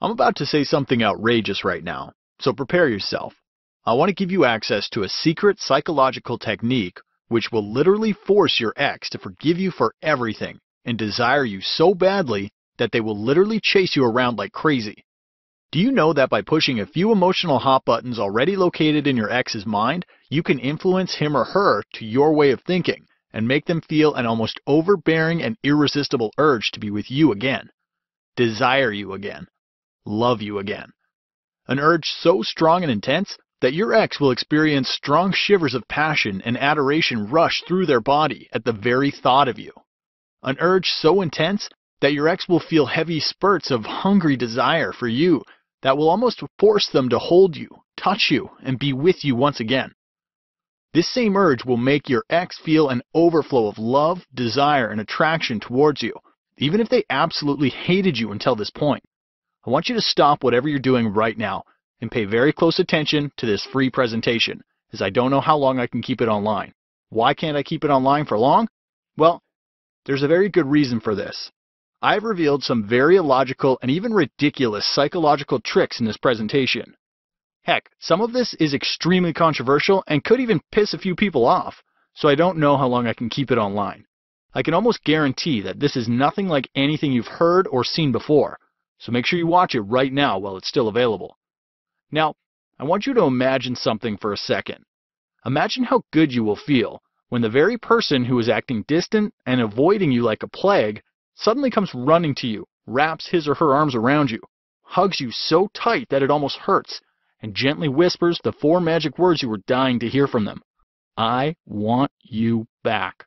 I'm about to say something outrageous right now, so prepare yourself. I want to give you access to a secret psychological technique which will literally force your ex to forgive you for everything and desire you so badly that they will literally chase you around like crazy. Do you know that by pushing a few emotional hot buttons already located in your ex's mind, you can influence him or her to your way of thinking and make them feel an almost overbearing and irresistible urge to be with you again, desire you again, love you again? An urge so strong and intense that your ex will experience strong shivers of passion and adoration rush through their body at the very thought of you. An urge so intense that your ex will feel heavy spurts of hungry desire for you that will almost force them to hold you, touch you, and be with you once again. This same urge will make your ex feel an overflow of love, desire, and attraction towards you, even if they absolutely hated you until this point. I want you to stop whatever you're doing right now and pay very close attention to this free presentation, as I don't know how long I can keep it online. Why can't I keep it online for long? Well, there's a very good reason for this. I've revealed some very illogical and even ridiculous psychological tricks in this presentation. Heck, some of this is extremely controversial and could even piss a few people off, so I don't know how long I can keep it online. I can almost guarantee that this is nothing like anything you've heard or seen before, so make sure you watch it right now while it's still available. Now, I want you to imagine something for a second. Imagine how good you will feel when the very person who is acting distant and avoiding you like a plague suddenly comes running to you, wraps his or her arms around you, hugs you so tight that it almost hurts, and gently whispers the 4 magic words you were dying to hear from them. I want you back.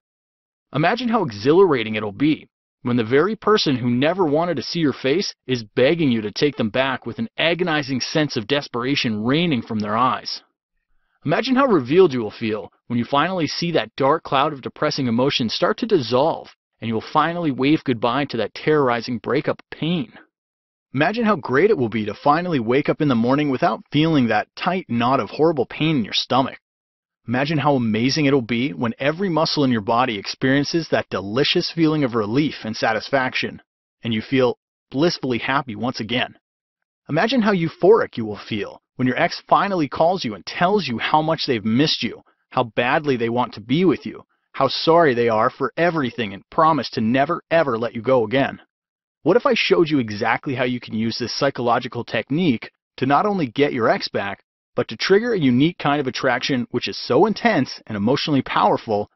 Imagine how exhilarating it'll be when the very person who never wanted to see your face is begging you to take them back with an agonizing sense of desperation raining from their eyes. Imagine how revealed you will feel when you finally see that dark cloud of depressing emotions start to dissolve and you will finally wave goodbye to that terrorizing breakup pain. Imagine how great it will be to finally wake up in the morning without feeling that tight knot of horrible pain in your stomach. Imagine how amazing it'll be when every muscle in your body experiences that delicious feeling of relief and satisfaction, and you feel blissfully happy once again. Imagine how euphoric you will feel when your ex finally calls you and tells you how much they've missed you, how badly they want to be with you, how sorry they are for everything and promise to never ever let you go again. What if I showed you exactly how you can use this psychological technique to not only get your ex back, but to trigger a unique kind of attraction which is so intense and emotionally powerful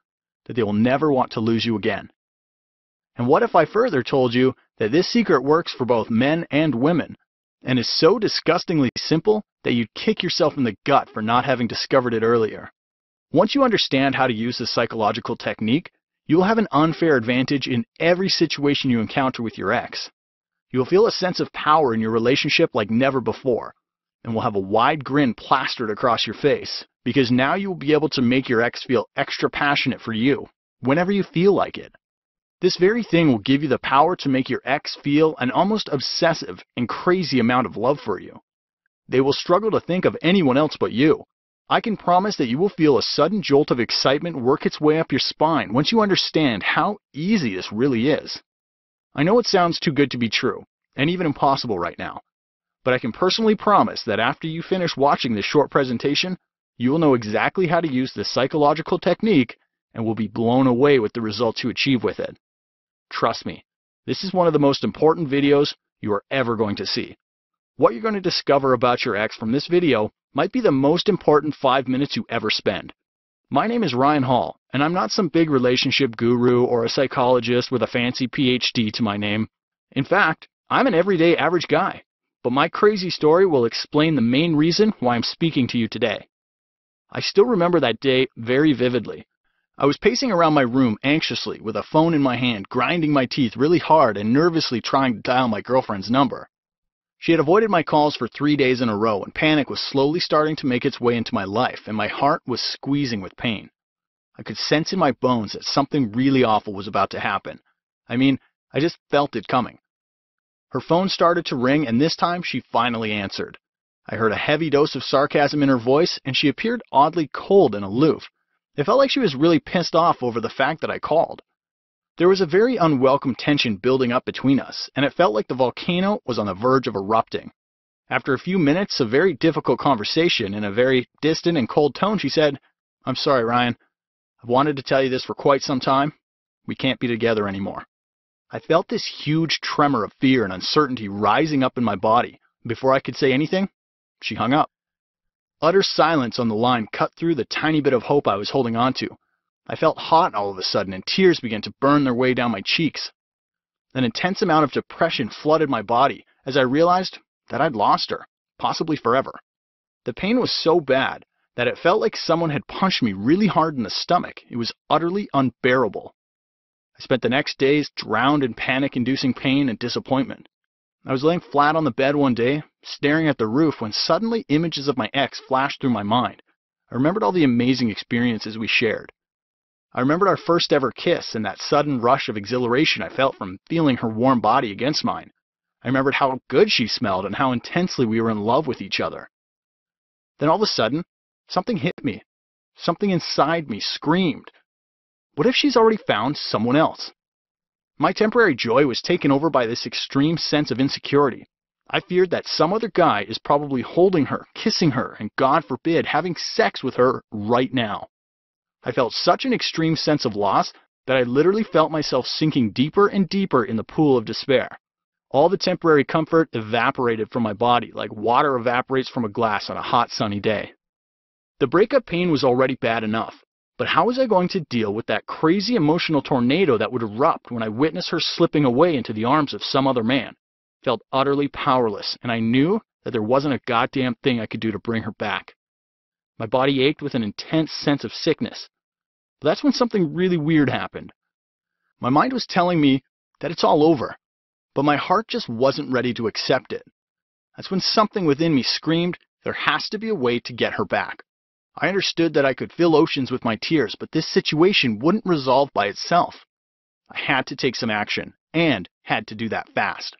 that they will never want to lose you again? And what if I further told you that this secret works for both men and women, and is so disgustingly simple that you'd kick yourself in the gut for not having discovered it earlier? Once you understand how to use this psychological technique, you will have an unfair advantage in every situation you encounter with your ex. You will feel a sense of power in your relationship like never before, and will have a wide grin plastered across your face, because now you will be able to make your ex feel extra passionate for you, whenever you feel like it. This very thing will give you the power to make your ex feel an almost obsessive and crazy amount of love for you. They will struggle to think of anyone else but you. I can promise that you will feel a sudden jolt of excitement work its way up your spine once you understand how easy this really is. I know it sounds too good to be true, and even impossible right now, but I can personally promise that after you finish watching this short presentation, you will know exactly how to use this psychological technique and will be blown away with the results you achieve with it. Trust me, this is one of the most important videos you are ever going to see. What you're going to discover about your ex from this video might be the most important 5 minutes you ever spend. My name is Ryan Hall, and I'm not some big relationship guru or a psychologist with a fancy PhD to my name. In fact, I'm an everyday average guy, but my crazy story will explain the main reason why I'm speaking to you today. I still remember that day very vividly. I was pacing around my room anxiously with a phone in my hand, grinding my teeth really hard and nervously trying to dial my girlfriend's number. She had avoided my calls for 3 days in a row, and panic was slowly starting to make its way into my life, and my heart was squeezing with pain. I could sense in my bones that something really awful was about to happen. I mean, I just felt it coming. Her phone started to ring, and this time she finally answered. I heard a heavy dose of sarcasm in her voice, and she appeared oddly cold and aloof. It felt like she was really pissed off over the fact that I called. There was a very unwelcome tension building up between us, and it felt like the volcano was on the verge of erupting. After a few minutes of very difficult conversation in a very distant and cold tone, she said, "I'm sorry, Ryan. I've wanted to tell you this for quite some time. We can't be together anymore." I felt this huge tremor of fear and uncertainty rising up in my body. Before I could say anything, she hung up. Utter silence on the line cut through the tiny bit of hope I was holding on to. I felt hot all of a sudden, and tears began to burn their way down my cheeks. An intense amount of depression flooded my body as I realized that I'd lost her, possibly forever. The pain was so bad that it felt like someone had punched me really hard in the stomach. It was utterly unbearable. I spent the next days drowned in panic-inducing pain and disappointment. I was laying flat on the bed one day, staring at the roof, when suddenly images of my ex flashed through my mind. I remembered all the amazing experiences we shared. I remembered our first ever kiss and that sudden rush of exhilaration I felt from feeling her warm body against mine. I remembered how good she smelled and how intensely we were in love with each other. Then all of a sudden, something hit me. Something inside me screamed, "What if she's already found someone else?" My temporary joy was taken over by this extreme sense of insecurity. I feared that some other guy is probably holding her, kissing her, and God forbid, having sex with her right now. I felt such an extreme sense of loss that I literally felt myself sinking deeper and deeper in the pool of despair. All the temporary comfort evaporated from my body like water evaporates from a glass on a hot sunny day. The breakup pain was already bad enough, but how was I going to deal with that crazy emotional tornado that would erupt when I witnessed her slipping away into the arms of some other man? I felt utterly powerless, and I knew that there wasn't a goddamn thing I could do to bring her back. My body ached with an intense sense of sickness. But that's when something really weird happened. My mind was telling me that it's all over, but my heart just wasn't ready to accept it. That's when something within me screamed, there has to be a way to get her back. I understood that I could fill oceans with my tears, but this situation wouldn't resolve by itself. I had to take some action, and had to do that fast.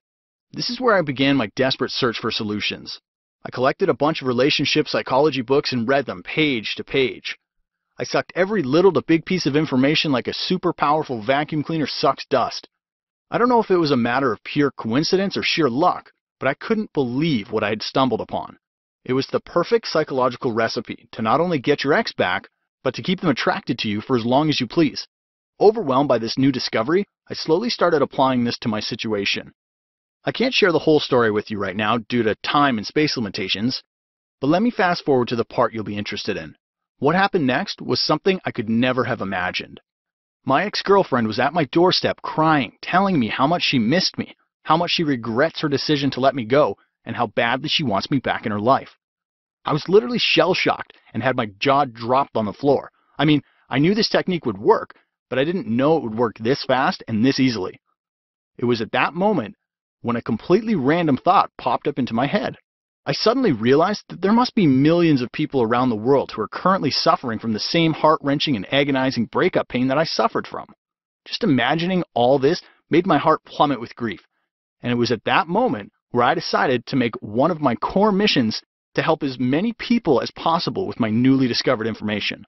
This is where I began my desperate search for solutions. I collected a bunch of relationship psychology books and read them page to page. I sucked every little to big piece of information like a super powerful vacuum cleaner sucks dust. I don't know if it was a matter of pure coincidence or sheer luck, but I couldn't believe what I had stumbled upon. It was the perfect psychological recipe to not only get your ex back, but to keep them attracted to you for as long as you please. Overwhelmed by this new discovery, I slowly started applying this to my situation. I can't share the whole story with you right now due to time and space limitations, but let me fast forward to the part you'll be interested in. What happened next was something I could never have imagined. My ex-girlfriend was at my doorstep crying, telling me how much she missed me, how much she regrets her decision to let me go, and how badly she wants me back in her life. I was literally shell-shocked and had my jaw dropped on the floor. I mean, I knew this technique would work, but I didn't know it would work this fast and this easily. It was at that moment when a completely random thought popped up into my head. I suddenly realized that there must be millions of people around the world who are currently suffering from the same heart-wrenching and agonizing breakup pain that I suffered from. Just imagining all this made my heart plummet with grief, and it was at that moment where I decided to make one of my core missions to help as many people as possible with my newly discovered information.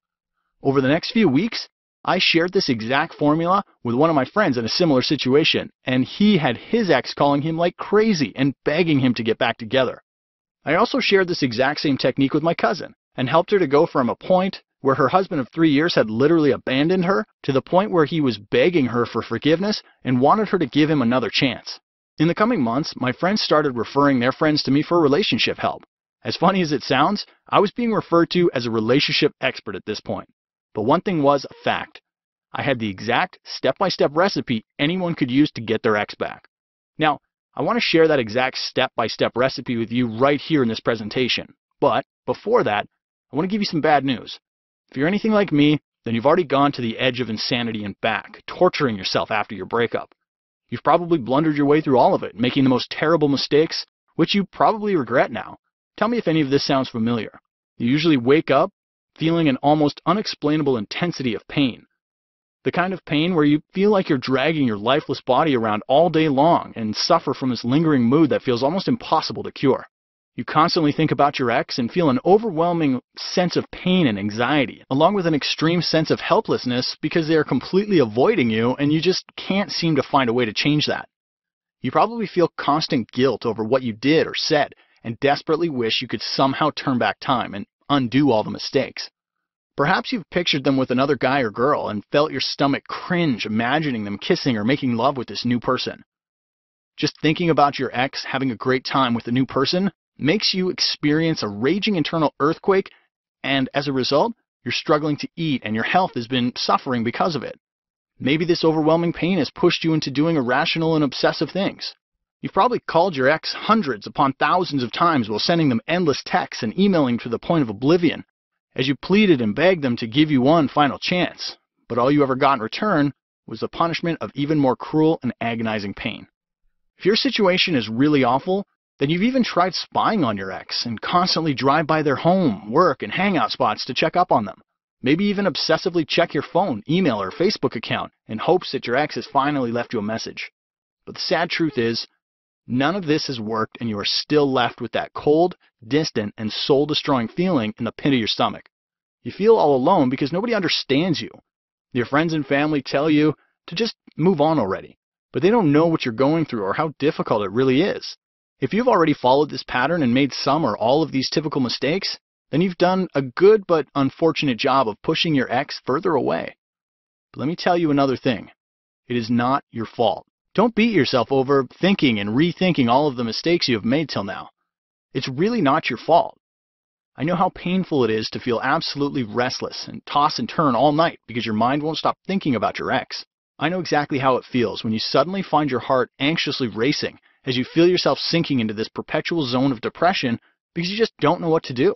Over the next few weeks, I shared this exact formula with one of my friends in a similar situation, and he had his ex calling him like crazy and begging him to get back together. I also shared this exact same technique with my cousin and helped her to go from a point where her husband of 3 years had literally abandoned her to the point where he was begging her for forgiveness and wanted her to give him another chance. In the coming months, my friends started referring their friends to me for relationship help. As funny as it sounds, I was being referred to as a relationship expert at this point. But one thing was a fact. I had the exact step-by-step recipe anyone could use to get their ex back. Now, I want to share that exact step-by-step recipe with you right here in this presentation. But before that, I want to give you some bad news. If you're anything like me, then you've already gone to the edge of insanity and back, torturing yourself after your breakup. You've probably blundered your way through all of it, making the most terrible mistakes, which you probably regret now. Tell me if any of this sounds familiar. You usually wake up feeling an almost unexplainable intensity of pain. The kind of pain where you feel like you're dragging your lifeless body around all day long and suffer from this lingering mood that feels almost impossible to cure. You constantly think about your ex and feel an overwhelming sense of pain and anxiety, along with an extreme sense of helplessness because they are completely avoiding you and you just can't seem to find a way to change that. You probably feel constant guilt over what you did or said and desperately wish you could somehow turn back time and undo all the mistakes. Perhaps you've pictured them with another guy or girl and felt your stomach cringe imagining them kissing or making love with this new person. Just thinking about your ex having a great time with a new person makes you experience a raging internal earthquake, and as a result, you're struggling to eat and your health has been suffering because of it. Maybe this overwhelming pain has pushed you into doing irrational and obsessive things. You've probably called your ex hundreds upon thousands of times while sending them endless texts and emailing to the point of oblivion, as you pleaded and begged them to give you one final chance, but all you ever got in return was the punishment of even more cruel and agonizing pain. If your situation is really awful, then you've even tried spying on your ex and constantly drive by their home, work, and hangout spots to check up on them. Maybe even obsessively check your phone, email, or Facebook account in hopes that your ex has finally left you a message. But the sad truth is, none of this has worked and you are still left with that cold, distant, and soul-destroying feeling in the pit of your stomach. You feel all alone because nobody understands you. Your friends and family tell you to just move on already, but they don't know what you're going through or how difficult it really is. If you've already followed this pattern and made some or all of these typical mistakes, then you've done a good but unfortunate job of pushing your ex further away. But let me tell you another thing. It is not your fault. Don't beat yourself over thinking and rethinking all of the mistakes you have made till now. It's really not your fault. I know how painful it is to feel absolutely restless and toss and turn all night because your mind won't stop thinking about your ex. I know exactly how it feels when you suddenly find your heart anxiously racing as you feel yourself sinking into this perpetual zone of depression because you just don't know what to do.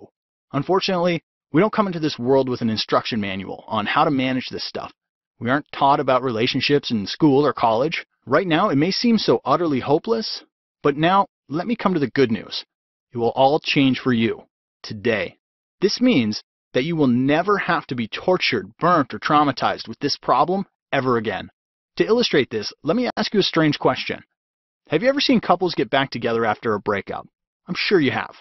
Unfortunately, we don't come into this world with an instruction manual on how to manage this stuff. We aren't taught about relationships in school or college. Right now, it may seem so utterly hopeless, but now let me come to the good news. It will all change for you today. This means that you will never have to be tortured, burnt, or traumatized with this problem ever again. To illustrate this, let me ask you a strange question. Have you ever seen couples get back together after a breakup? I'm sure you have.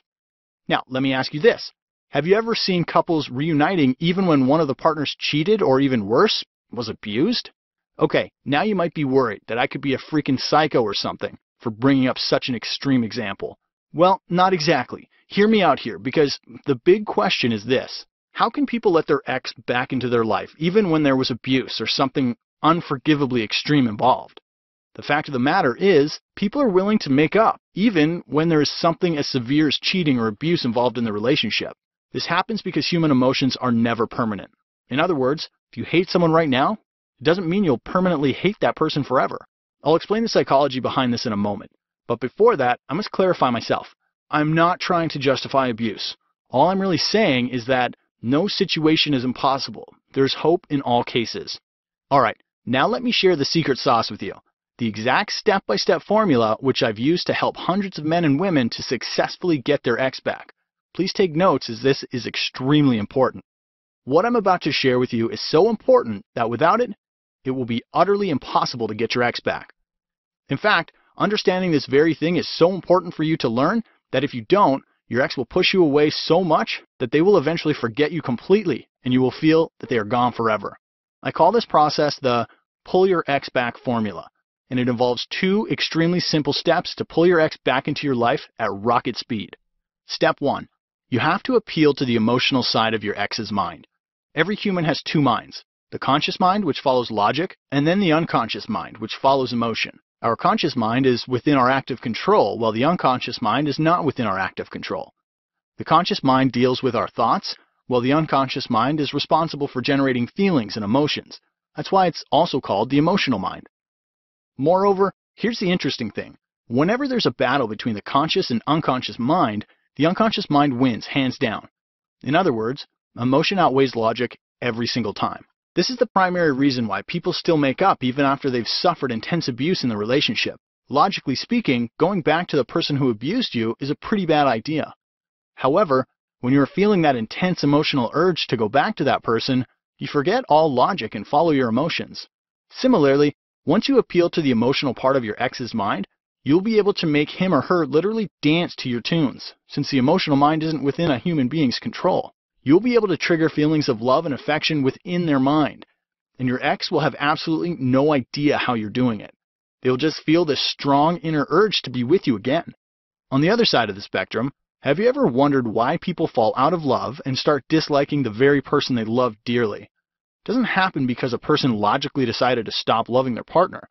Now, let me ask you this. Have you ever seen couples reuniting even when one of the partners cheated or even worse, was abused? Okay, now you might be worried that I could be a freaking psycho or something for bringing up such an extreme example. Well, not exactly. Hear me out here, because the big question is this. How can people let their ex back into their life even when there was abuse or something unforgivably extreme involved? The fact of the matter is, people are willing to make up, even when there is something as severe as cheating or abuse involved in the relationship. This happens because human emotions are never permanent. In other words, if you hate someone right now, it doesn't mean you'll permanently hate that person forever. I'll explain the psychology behind this in a moment. But before that, I must clarify myself. I'm not trying to justify abuse. All I'm really saying is that no situation is impossible. There's hope in all cases. Alright, now let me share the secret sauce with you. The exact step-by-step formula which I've used to help hundreds of men and women to successfully get their ex back. Please take notes, as this is extremely important. What I'm about to share with you is so important that without it, it will be utterly impossible to get your ex back. In fact, understanding this very thing is so important for you to learn that if you don't, your ex will push you away so much that they will eventually forget you completely and you will feel that they are gone forever. I call this process the pull your ex back formula, and it involves two extremely simple steps to pull your ex back into your life at rocket speed. Step 1. You have to appeal to the emotional side of your ex's mind. Every human has two minds, the conscious mind, which follows logic, and then the unconscious mind, which follows emotion. Our conscious mind is within our active control, while the unconscious mind is not within our active control. The conscious mind deals with our thoughts, while the unconscious mind is responsible for generating feelings and emotions. That's why it's also called the emotional mind. Moreover, here's the interesting thing. Whenever there's a battle between the conscious and unconscious mind, the unconscious mind wins, hands down. In other words, emotion outweighs logic every single time. This is the primary reason why people still make up even after they've suffered intense abuse in the relationship. Logically speaking, going back to the person who abused you is a pretty bad idea. However, when you're feeling that intense emotional urge to go back to that person, you forget all logic and follow your emotions. Similarly, once you appeal to the emotional part of your ex's mind, You'll be able to make him or her literally dance to your tunes, since the emotional mind isn't within a human being's control. You'll be able to trigger feelings of love and affection within their mind, and your ex will have absolutely no idea how you're doing it. They'll just feel this strong inner urge to be with you again. On the other side of the spectrum, have you ever wondered why people fall out of love and start disliking the very person they love dearly? It doesn't happen because a person logically decided to stop loving their partner.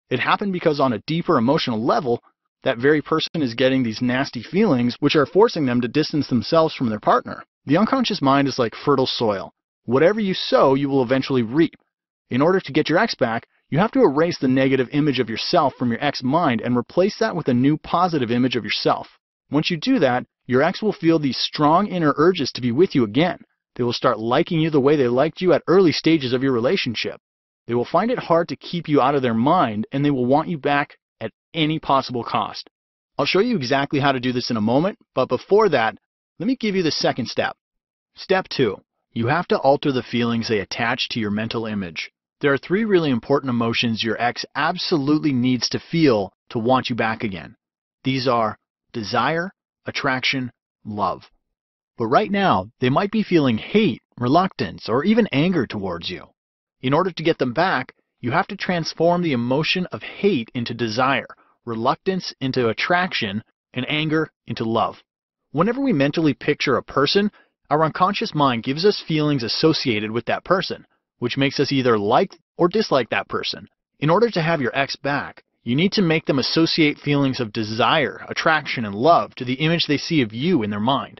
It happened because on a deeper emotional level, that very person is getting these nasty feelings which are forcing them to distance themselves from their partner. The unconscious mind is like fertile soil. Whatever you sow, you will eventually reap. In order to get your ex back, you have to erase the negative image of yourself from your ex mind and replace that with a new positive image of yourself. Once you do that, your ex will feel these strong inner urges to be with you again. They will start liking you the way they liked you at early stages of your relationship. They will find it hard to keep you out of their mind, and they will want you back at any possible cost. I'll show you exactly how to do this in a moment, but before that, let me give you the second step. Step 2. You have to alter the feelings they attach to your mental image. There are 3 really important emotions your ex absolutely needs to feel to want you back again. These are desire, attraction, love. But right now, they might be feeling hate, reluctance, or even anger towards you. In order to get them back, you have to transform the emotion of hate into desire, reluctance into attraction, and anger into love. Whenever we mentally picture a person, our unconscious mind gives us feelings associated with that person, which makes us either like or dislike that person. In order to have your ex back, you need to make them associate feelings of desire, attraction, and love to the image they see of you in their mind.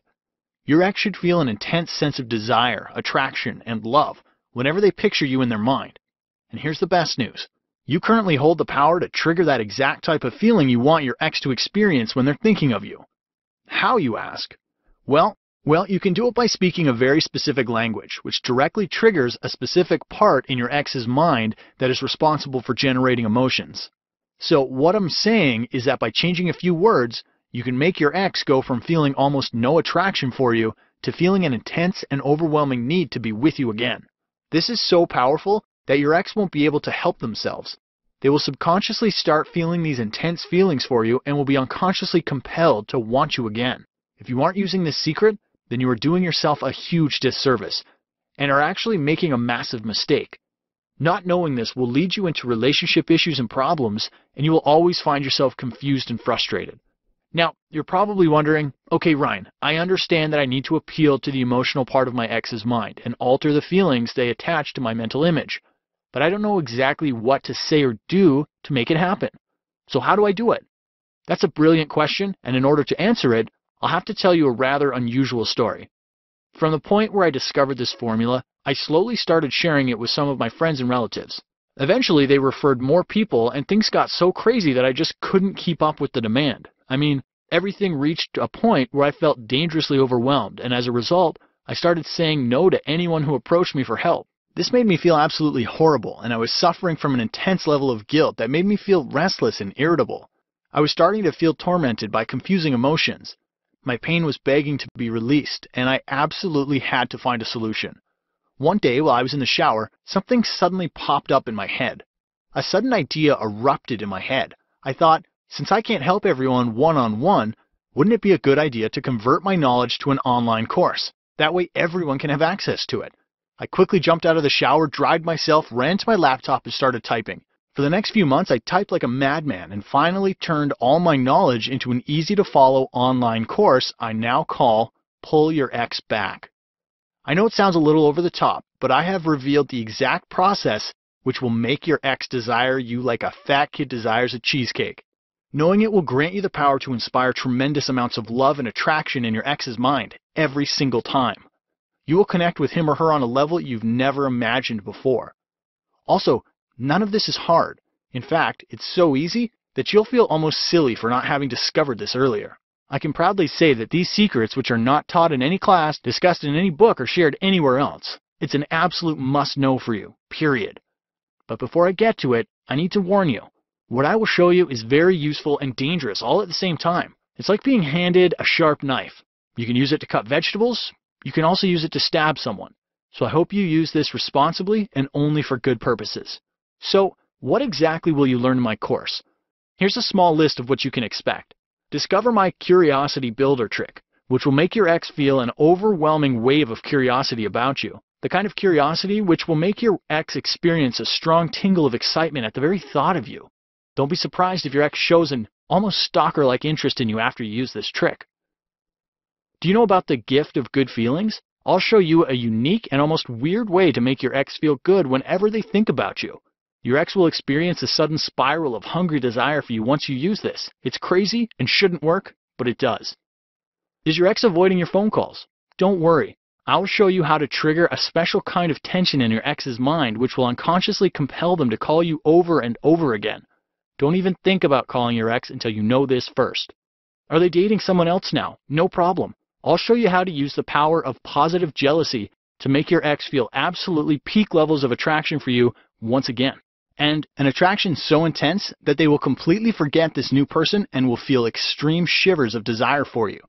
Your ex should feel an intense sense of desire, attraction, and love whenever they picture you in their mind. And here's the best news. You currently hold the power to trigger that exact type of feeling you want your ex to experience when they're thinking of you. How, you ask? Well, you can do it by speaking a very specific language, which directly triggers a specific part in your ex's mind that is responsible for generating emotions. So what I'm saying is that by changing a few words, you can make your ex go from feeling almost no attraction for you to feeling an intense and overwhelming need to be with you again. This is so powerful that your ex won't be able to help themselves. They will subconsciously start feeling these intense feelings for you and will be unconsciously compelled to want you again. If you aren't using this secret, then you are doing yourself a huge disservice and are actually making a massive mistake. Not knowing this will lead you into relationship issues and problems, and you will always find yourself confused and frustrated. Now, you're probably wondering, okay, Ryan, I understand that I need to appeal to the emotional part of my ex's mind and alter the feelings they attach to my mental image, but I don't know exactly what to say or do to make it happen. So how do I do it? That's a brilliant question, and in order to answer it, I'll have to tell you a rather unusual story. From the point where I discovered this formula, I slowly started sharing it with some of my friends and relatives. Eventually, they referred more people, and things got so crazy that I just couldn't keep up with the demand. I mean, everything reached a point where I felt dangerously overwhelmed, and as a result, I started saying no to anyone who approached me for help. This made me feel absolutely horrible, and I was suffering from an intense level of guilt that made me feel restless and irritable. I was starting to feel tormented by confusing emotions. My pain was begging to be released, and I absolutely had to find a solution. One day, while I was in the shower, something suddenly popped up in my head. A sudden idea erupted in my head. I thought, since I can't help everyone one-on-one, wouldn't it be a good idea to convert my knowledge to an online course? That way everyone can have access to it. I quickly jumped out of the shower, dried myself, ran to my laptop, and started typing. For the next few months, I typed like a madman and finally turned all my knowledge into an easy-to-follow online course I now call Pull Your Ex Back. I know it sounds a little over the top, but I have revealed the exact process which will make your ex desire you like a fat kid desires a cheesecake. Knowing it will grant you the power to inspire tremendous amounts of love and attraction in your ex's mind every single time. You will connect with him or her on a level you've never imagined before. Also, none of this is hard. In fact, it's so easy that you'll feel almost silly for not having discovered this earlier. I can proudly say that these secrets, which are not taught in any class, discussed in any book, or shared anywhere else, it's an absolute must-know for you, period. But before I get to it, I need to warn you. What I will show you is very useful and dangerous all at the same time. It's like being handed a sharp knife. You can use it to cut vegetables. You can also use it to stab someone. So I hope you use this responsibly and only for good purposes. So, what exactly will you learn in my course? Here's a small list of what you can expect. Discover my curiosity builder trick, which will make your ex feel an overwhelming wave of curiosity about you. The kind of curiosity which will make your ex experience a strong tingle of excitement at the very thought of you. Don't be surprised if your ex shows an almost stalker-like interest in you after you use this trick. Do you know about the gift of good feelings? I'll show you a unique and almost weird way to make your ex feel good whenever they think about you. Your ex will experience a sudden spiral of hungry desire for you once you use this. It's crazy and shouldn't work, but it does. Is your ex avoiding your phone calls? Don't worry. I'll show you how to trigger a special kind of tension in your ex's mind which will unconsciously compel them to call you over and over again. Don't even think about calling your ex until you know this first. Are they dating someone else now? No problem. I'll show you how to use the power of positive jealousy to make your ex feel absolutely peak levels of attraction for you once again. And an attraction so intense that they will completely forget this new person and will feel extreme shivers of desire for you.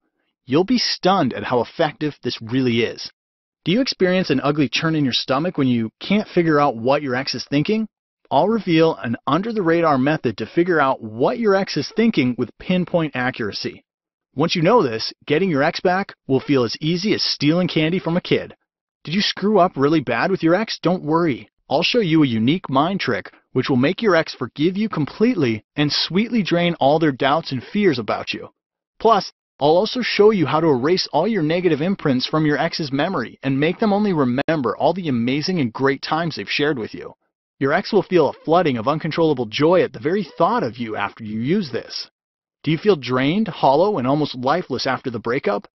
You'll be stunned at how effective this really is. Do you experience an ugly churn in your stomach when you can't figure out what your ex is thinking? I'll reveal an under-the-radar method to figure out what your ex is thinking with pinpoint accuracy. Once you know this, getting your ex back will feel as easy as stealing candy from a kid. Did you screw up really bad with your ex? Don't worry. I'll show you a unique mind trick which will make your ex forgive you completely and sweetly drain all their doubts and fears about you. Plus, I'll also show you how to erase all your negative imprints from your ex's memory and make them only remember all the amazing and great times they've shared with you. Your ex will feel a flooding of uncontrollable joy at the very thought of you after you use this. Do you feel drained, hollow, and almost lifeless after the breakup?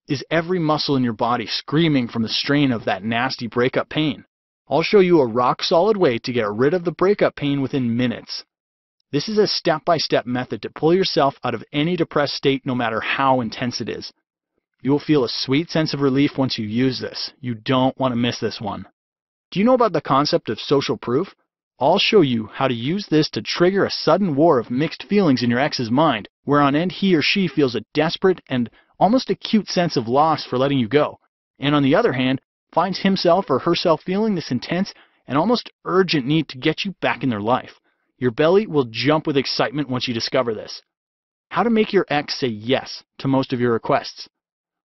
Is every muscle in your body screaming from the strain of that nasty breakup pain? I'll show you a rock-solid way to get rid of the breakup pain within minutes. This is a step-by-step method to pull yourself out of any depressed state no matter how intense it is. You will feel a sweet sense of relief once you use this. You don't want to miss this one. Do you know about the concept of social proof? I'll show you how to use this to trigger a sudden war of mixed feelings in your ex's mind, where on end he or she feels a desperate and almost acute sense of loss for letting you go, and on the other hand, finds himself or herself feeling this intense and almost urgent need to get you back in their life. Your belly will jump with excitement once you discover this. How to make your ex say yes to most of your requests.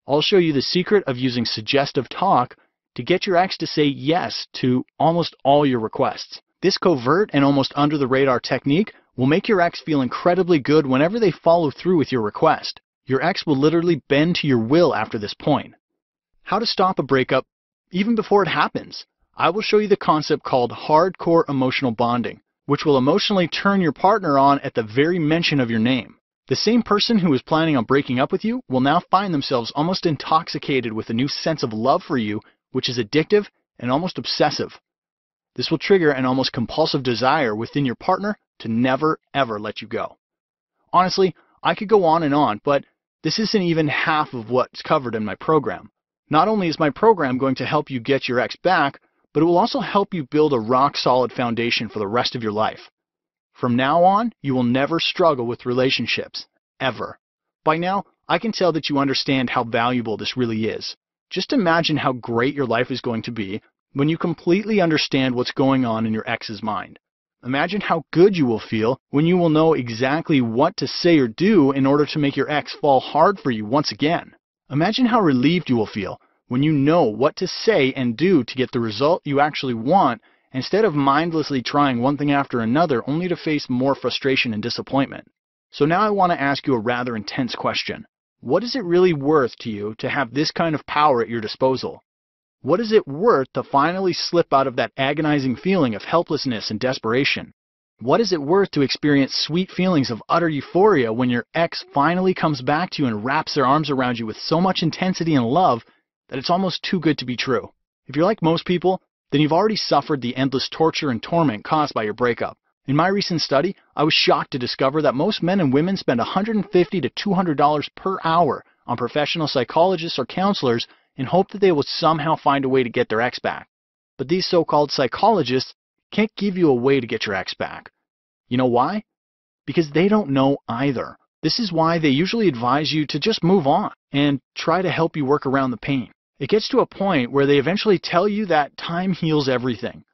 I'll show you the secret of using suggestive talk to get your ex to say yes to almost all your requests. This covert and almost under-the-radar technique will make your ex feel incredibly good whenever they follow through with your request. Your ex will literally bend to your will after this point. How to stop a breakup even before it happens. I will show you the concept called hardcore emotional bonding, which will emotionally turn your partner on at the very mention of your name. The same person who is planning on breaking up with you will now find themselves almost intoxicated with a new sense of love for you, which is addictive and almost obsessive. This will trigger an almost compulsive desire within your partner to never, ever let you go. Honestly, I could go on, but this isn't even half of what's covered in my program. Not only is my program going to help you get your ex back, but it will also help you build a rock-solid foundation for the rest of your life. From now on, you will never struggle with relationships, ever. By now, I can tell that you understand how valuable this really is. Just imagine how great your life is going to be when you completely understand what's going on in your ex's mind. Imagine how good you will feel when you will know exactly what to say or do in order to make your ex fall hard for you once again. Imagine how relieved you will feel when you know what to say and do to get the result you actually want, instead of mindlessly trying one thing after another only to face more frustration and disappointment. So now I want to ask you a rather intense question. What is it really worth to you to have this kind of power at your disposal? What is it worth to finally slip out of that agonizing feeling of helplessness and desperation? What is it worth to experience sweet feelings of utter euphoria when your ex finally comes back to you and wraps their arms around you with so much intensity and love that it's almost too good to be true? If you're like most people, then you've already suffered the endless torture and torment caused by your breakup. In my recent study, I was shocked to discover that most men and women spend $150 to $200 per hour on professional psychologists or counselors in hope that they will somehow find a way to get their ex back. But these so-called psychologists can't give you a way to get your ex back. You know why? Because they don't know either. This is why they usually advise you to just move on and try to help you work around the pain. It gets to a point where they eventually tell you that time heals everything.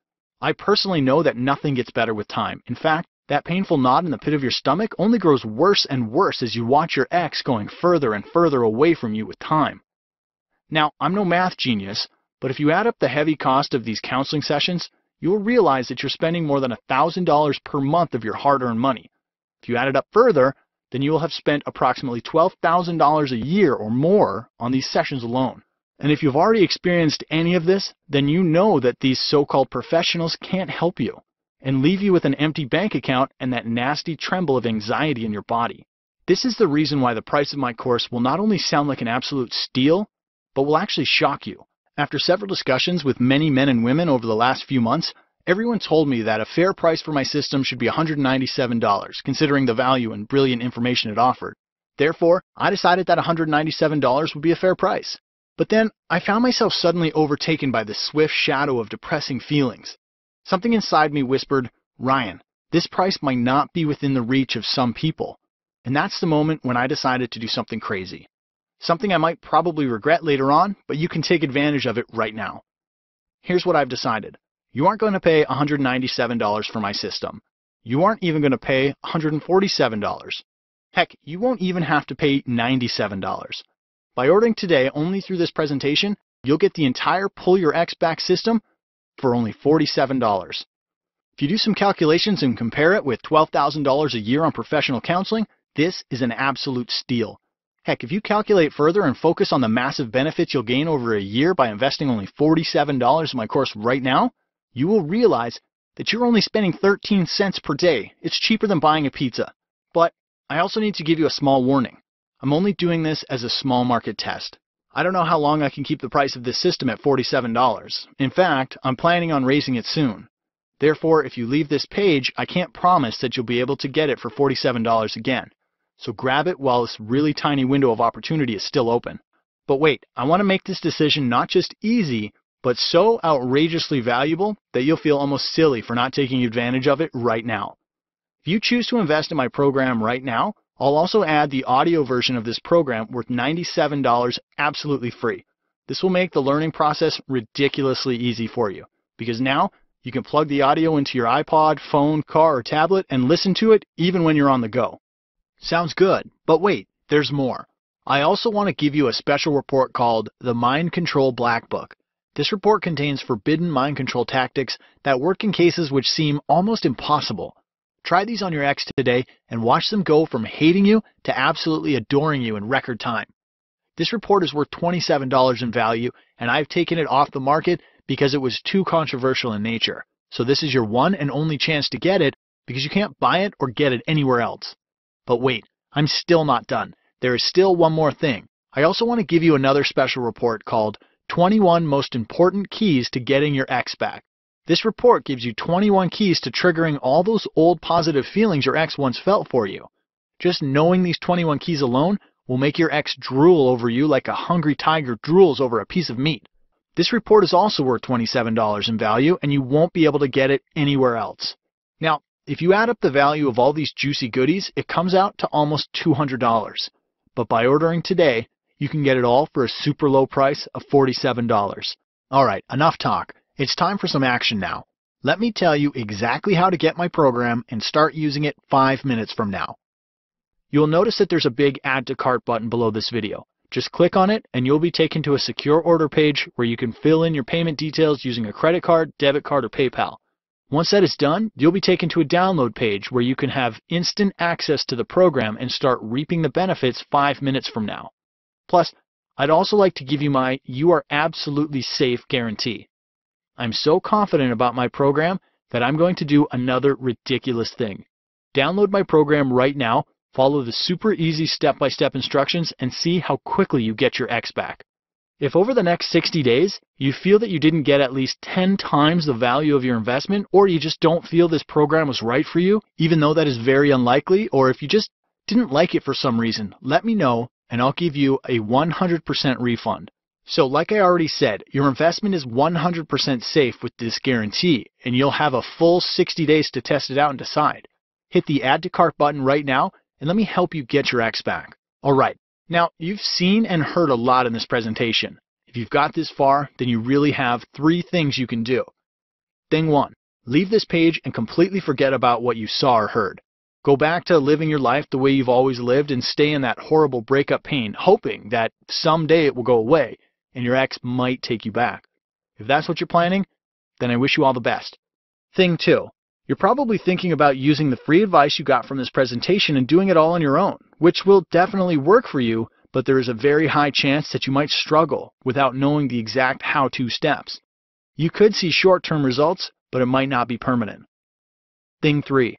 I personally know that nothing gets better with time. In fact, That painful knot in the pit of your stomach only grows worse and worse as you watch your ex going further and further away from you with time. Now, I'm no math genius, but if you add up the heavy cost of these counseling sessions, you will realize that you're spending more than $1,000 per month of your hard-earned money. If you add it up further, then you will have spent approximately $12,000 a year or more on these sessions alone. And if you've already experienced any of this, then you know that these so-called professionals can't help you and leave you with an empty bank account and that nasty tremble of anxiety in your body. This is the reason why the price of my course will not only sound like an absolute steal, but will actually shock you. After several discussions with many men and women over the last few months, everyone told me that a fair price for my system should be $197, considering the value and brilliant information it offered. Therefore, I decided that $197 would be a fair price. But then, I found myself suddenly overtaken by the swift shadow of depressing feelings. Something inside me whispered, "Ryan, this price might not be within the reach of some people." And that's the moment when I decided to do something crazy. Something I might probably regret later on, but you can take advantage of it right now. Here's what I've decided. You aren't going to pay $197 for my system. You aren't even going to pay $147. Heck, you won't even have to pay $97. By ordering today only through this presentation, you'll get the entire Pull Your Ex Back system for only $47. If you do some calculations and compare it with $12,000 a year on professional counseling, this is an absolute steal. Heck, if you calculate further and focus on the massive benefits you'll gain over a year by investing only $47 in my course right now, you will realize that you're only spending 13 cents per day. It's cheaper than buying a pizza. But I also need to give you a small warning. I'm only doing this as a small market test. I don't know how long I can keep the price of this system at $47. In fact, I'm planning on raising it soon. Therefore, if you leave this page, I can't promise that you'll be able to get it for $47 again. So grab it while this really tiny window of opportunity is still open. But wait, I want to make this decision not just easy, but so outrageously valuable that you'll feel almost silly for not taking advantage of it right now. If you choose to invest in my program right now, I'll also add the audio version of this program worth $97 absolutely free. This will make the learning process ridiculously easy for you, because now you can plug the audio into your iPod, phone, car, or tablet and listen to it even when you're on the go. Sounds good, but wait, there's more. I also want to give you a special report called the Mind Control Black Book. This report contains forbidden mind control tactics that work in cases which seem almost impossible. Try these on your ex today and watch them go from hating you to absolutely adoring you in record time. This report is worth $27 in value, and I've taken it off the market because it was too controversial in nature. So this is your one and only chance to get it because you can't buy it or get it anywhere else. But wait, I'm still not done. There is still one more thing. I also want to give you another special report called 21 Most Important Keys to Getting Your Ex Back. This report gives you 21 keys to triggering all those old positive feelings your ex once felt for you. Just knowing these 21 keys alone will make your ex drool over you like a hungry tiger drools over a piece of meat. This report is also worth $27 in value, and you won't be able to get it anywhere else. Now, if you add up the value of all these juicy goodies, it comes out to almost $200. But by ordering today, you can get it all for a super low price of $47. Alright, enough talk. It's time for some action now. Let me tell you exactly how to get my program and start using it 5 minutes from now. You'll notice that there's a big Add to Cart button below this video. Just click on it and you'll be taken to a secure order page where you can fill in your payment details using a credit card, debit card, or PayPal. Once that is done, you'll be taken to a download page where you can have instant access to the program and start reaping the benefits 5 minutes from now. Plus, I'd also like to give you my "You Are Absolutely Safe" guarantee. I'm so confident about my program that I'm going to do another ridiculous thing. Download my program right now, follow the super easy step-by-step instructions, and see how quickly you get your ex back. If over the next 60 days, you feel that you didn't get at least 10 times the value of your investment, or you just don't feel this program was right for you, even though that is very unlikely, or if you just didn't like it for some reason, let me know and I'll give you a 100% refund. So like I already said, your investment is 100% safe with this guarantee, and you'll have a full 60 days to test it out and decide. Hit the Add to Cart button right now, and let me help you get your ex back. Alright, now you've seen and heard a lot in this presentation. If you've got this far, then you really have 3 things you can do. Thing 1, Leave this page and completely forget about what you saw or heard. Go back to living your life the way you've always lived and stay in that horrible breakup pain, hoping that someday it will go away and your ex might take you back. If that's what you're planning, then I wish you all the best. Thing 2. You're probably thinking about using the free advice you got from this presentation and doing it all on your own, which will definitely work for you, but there is a very high chance that you might struggle without knowing the exact how-to steps. You could see short-term results, but it might not be permanent. Thing 3.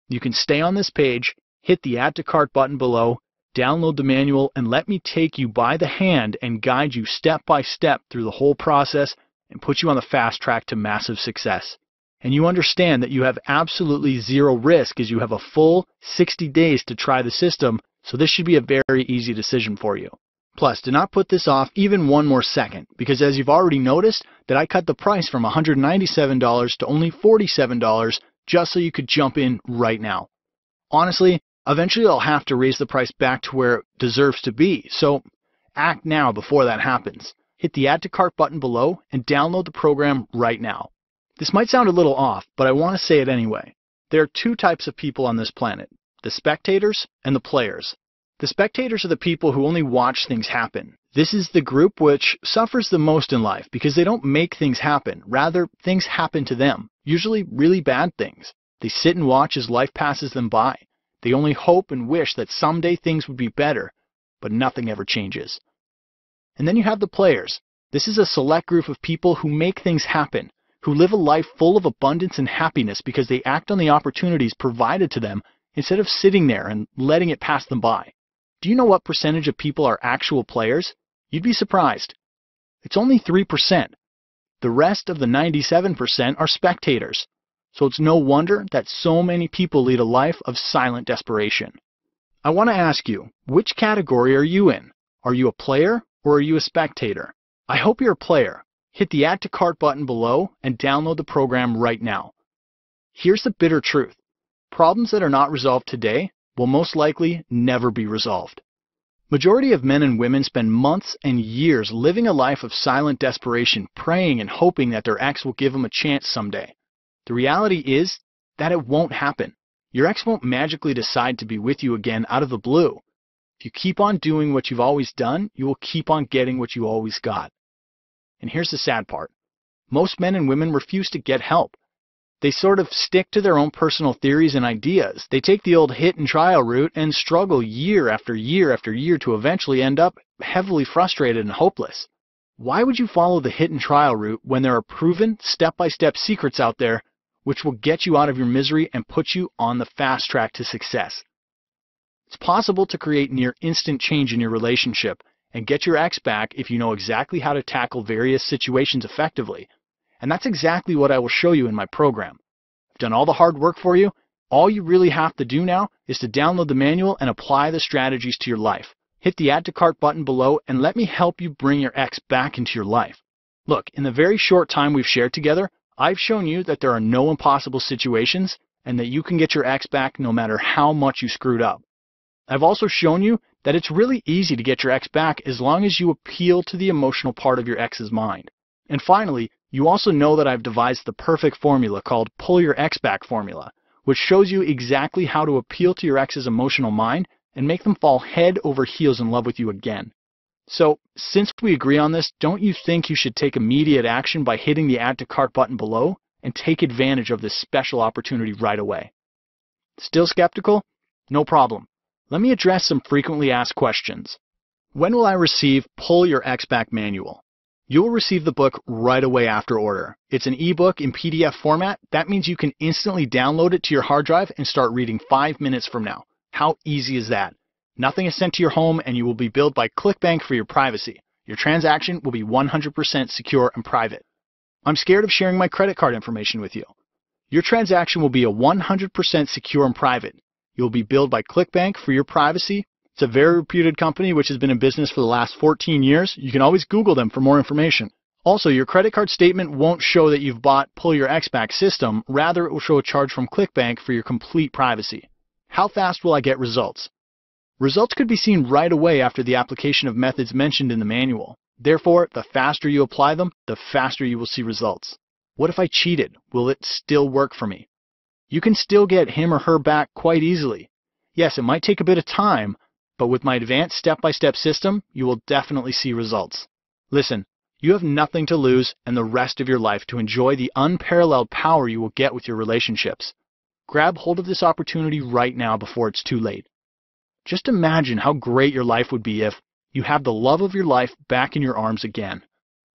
You can stay on this page, hit the Add to Cart button below, download the manual, and let me take you by the hand and guide you step by step through the whole process and put you on the fast track to massive success. And you understand that you have absolutely zero risk as you have a full 60 days to try the system, so this should be a very easy decision for you. Plus, do not put this off even one more second, because as you've already noticed, that I cut the price from $197 to only $47 just so you could jump in right now. Honestly, eventually I'll have to raise the price back to where it deserves to be, so act now before that happens. Hit the Add to Cart button below and download the program right now. This might sound a little off, but I want to say it anyway. There are 2 types of people on this planet, the spectators and the players. The spectators are the people who only watch things happen. This is the group which suffers the most in life because they don't make things happen. Rather, things happen to them, usually really bad things. They sit and watch as life passes them by. They only hope and wish that someday things would be better, but nothing ever changes. And then you have the players. This is a select group of people who make things happen, who live a life full of abundance and happiness because they act on the opportunities provided to them instead of sitting there and letting it pass them by. Do you know what percentage of people are actual players? You'd be surprised. It's only 3%. The rest of the 97% are spectators. So it's no wonder that so many people lead a life of silent desperation. I want to ask you, which category are you in? Are you a player or are you a spectator? I hope you're a player. Hit the Add to Cart button below and download the program right now. Here's the bitter truth. Problems that are not resolved today will most likely never be resolved. Majority of men and women spend months and years living a life of silent desperation, praying and hoping that their ex will give them a chance someday. The reality is that it won't happen. Your ex won't magically decide to be with you again out of the blue. If you keep on doing what you've always done, you will keep on getting what you always got. And here's the sad part. Most men and women refuse to get help. They sort of stick to their own personal theories and ideas. They take the old hit and trial route and struggle year after year after year to eventually end up heavily frustrated and hopeless. Why would you follow the hit and trial route when there are proven step-by-step secrets out there which will get you out of your misery and put you on the fast track to success? It's possible to create near instant change in your relationship and get your ex back if you know exactly how to tackle various situations effectively. And that's exactly what I will show you in my program. I've done all the hard work for you. All you really have to do now is to download the manual and apply the strategies to your life. Hit the Add to Cart button below and let me help you bring your ex back into your life. Look, in the very short time we've shared together, I've shown you that there are no impossible situations and that you can get your ex back no matter how much you screwed up. I've also shown you that it's really easy to get your ex back as long as you appeal to the emotional part of your ex's mind. And finally, you also know that I've devised the perfect formula called Pull Your Ex Back Formula, which shows you exactly how to appeal to your ex's emotional mind and make them fall head over heels in love with you again. So, since we agree on this, don't you think you should take immediate action by hitting the Add to Cart button below and take advantage of this special opportunity right away? Still skeptical? No problem. Let me address some frequently asked questions. When will I receive Pull Your Ex Back Manual? You will receive the book right away after order. It's an ebook in PDF format. That means you can instantly download it to your hard drive and start reading 5 minutes from now. How easy is that? Nothing is sent to your home and you will be billed by ClickBank for your privacy. Your transaction will be 100% secure and private. I'm scared of sharing my credit card information with you. Your transaction will be 100% secure and private. You will be billed by ClickBank for your privacy. It's a very reputed company which has been in business for the last 14 years. You can always Google them for more information. Also, your credit card statement won't show that you've bought Pull Your Ex Back system. Rather, it will show a charge from ClickBank for your complete privacy. How fast will I get results? Results could be seen right away after the application of methods mentioned in the manual. Therefore, the faster you apply them, the faster you will see results. What if I cheated? Will it still work for me? You can still get him or her back quite easily. Yes, it might take a bit of time, but with my advanced step-by-step system, you will definitely see results. Listen, you have nothing to lose and the rest of your life to enjoy the unparalleled power you will get with your relationships. Grab hold of this opportunity right now before it's too late. Just imagine how great your life would be if you have the love of your life back in your arms again.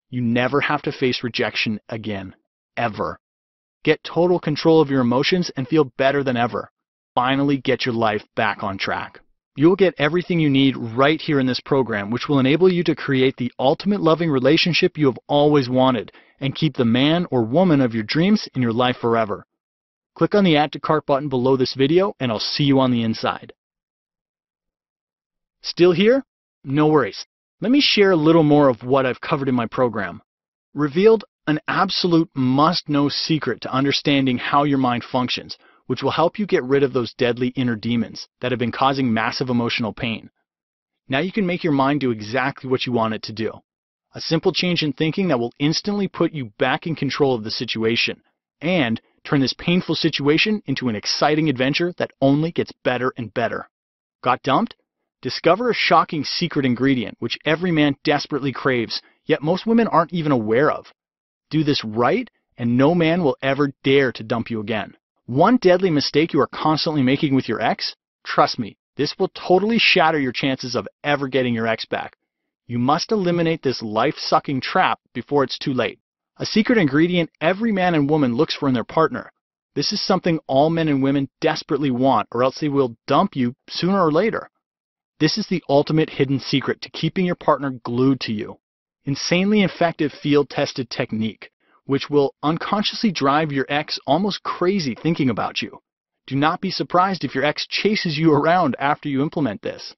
You never have to face rejection again, ever. Get total control of your emotions and feel better than ever. Finally get your life back on track. You will get everything you need right here in this program, which will enable you to create the ultimate loving relationship you have always wanted and keep the man or woman of your dreams in your life forever. Click on the Add to Cart button below this video and I'll see you on the inside. Still here? No worries. Let me share a little more of what I've covered in my program. Revealed an absolute must-know secret to understanding how your mind functions, which will help you get rid of those deadly inner demons that have been causing massive emotional pain. Now you can make your mind do exactly what you want it to do. A simple change in thinking that will instantly put you back in control of the situation and turn this painful situation into an exciting adventure that only gets better and better. Got dumped? Discover a shocking secret ingredient which every man desperately craves, yet most women aren't even aware of. Do this right, and no man will ever dare to dump you again. One deadly mistake you are constantly making with your ex? Trust me, this will totally shatter your chances of ever getting your ex back. You must eliminate this life-sucking trap before it's too late. A secret ingredient every man and woman looks for in their partner. This is something all men and women desperately want, or else they will dump you sooner or later. This is the ultimate hidden secret to keeping your partner glued to you. Insanely effective field-tested technique, which will unconsciously drive your ex almost crazy thinking about you. Do not be surprised if your ex chases you around after you implement this.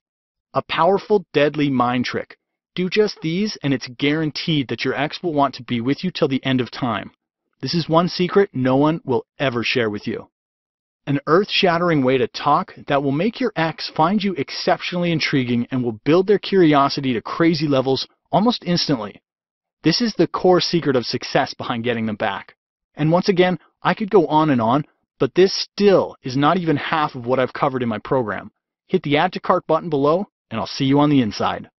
A powerful, deadly mind trick. Do just these and it's guaranteed that your ex will want to be with you till the end of time. This is one secret no one will ever share with you. An earth-shattering way to talk that will make your ex find you exceptionally intriguing and will build their curiosity to crazy levels almost instantly. This is the core secret of success behind getting them back. And once again, I could go on, but this still is not even half of what I've covered in my program. Hit the Add to Cart button below, and I'll see you on the inside.